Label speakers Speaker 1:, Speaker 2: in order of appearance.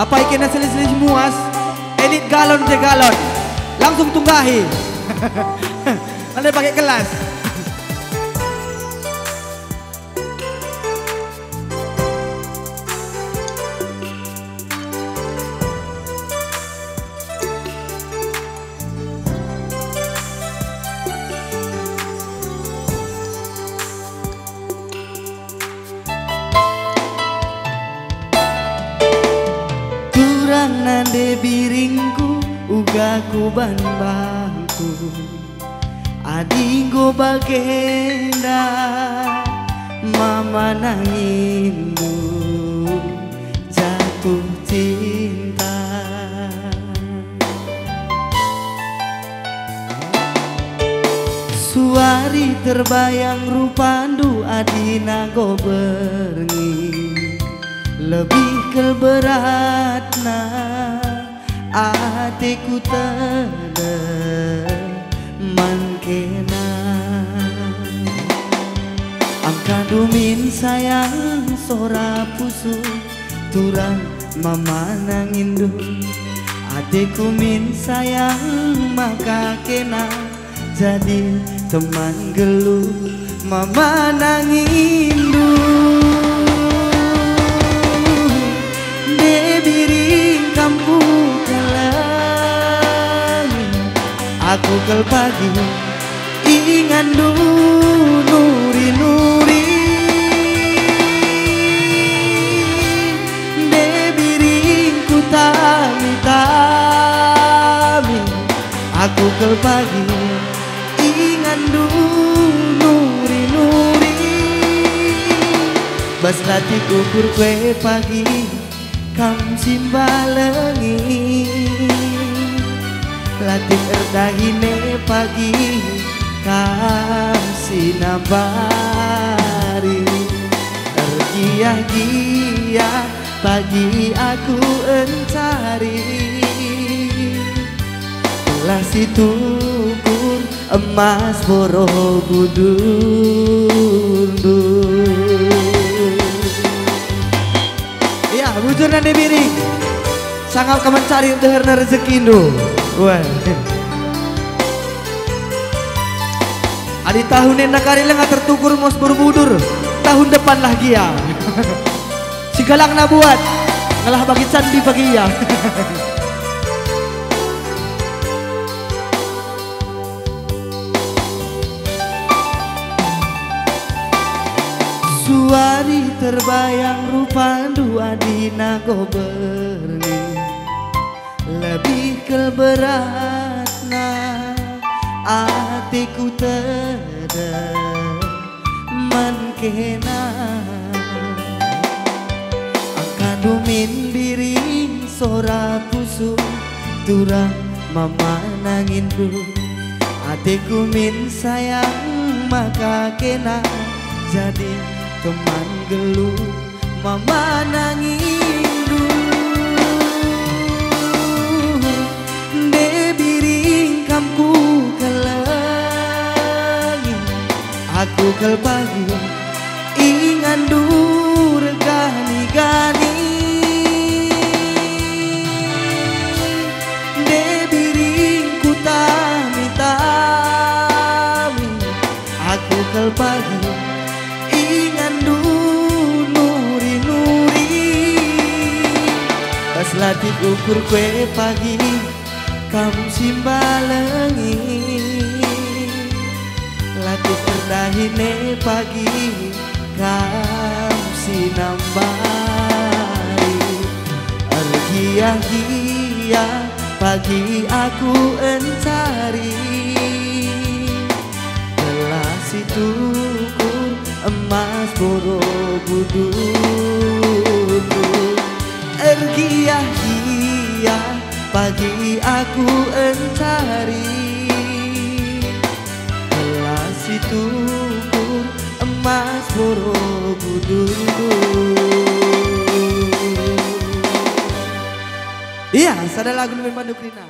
Speaker 1: Apa ikan selis-selis muas? Elit galon je galon. Langsung tunggahi. Anda pakai kelas.
Speaker 2: Nande biringku uga kuban bangku adinggo bagenda mama nangindu jatuh cinta suari terbayang rupandu adina go berngi lebih keberatna hatiku tada mangkena angka dumin sayang sora pusu turang mama nangindu hatiku min sayang maka kena jadi teman geluh mama nangindu kamu kelangi aku kel pagi ingan nuri-nuri debiringku tami-tami aku kel pagi ingan nuri-nuri bas latih ukur kue pagi kam simbalengi latih erdahine pagi kam sinabari tergiah-giah pagi aku encari telah situkur emas Borobudur.
Speaker 1: Bujur nande biring sangat mencari deherna rezeki do. Wah. Adi tahun yang nakari lengah tertukur mos Borobudur tahun depan lah gia. Si galang na buat ngalah bagi candi bagi ya.
Speaker 2: Suari terbayang rupandu adina go berni lebih keberatna hatiku tada mankena angka dumin biring sora pusu turang mama nangindu hatiku min sayang maka kena jadi teman geluh mama nangindu debiring kamku kelangi aku kel pagi ingan dur gani-gani debiringku tami-tami aku kel pagi latih ukur kue pagi kamu simbalengi latih terdahine pagi kamu sinambari ergiah-giah pagi aku encari telah situkur emas Borobudur ergiah-giah pagi aku encari telah situkur emas Borobudur.
Speaker 1: Iya, sada lagu Nurman Dukrina.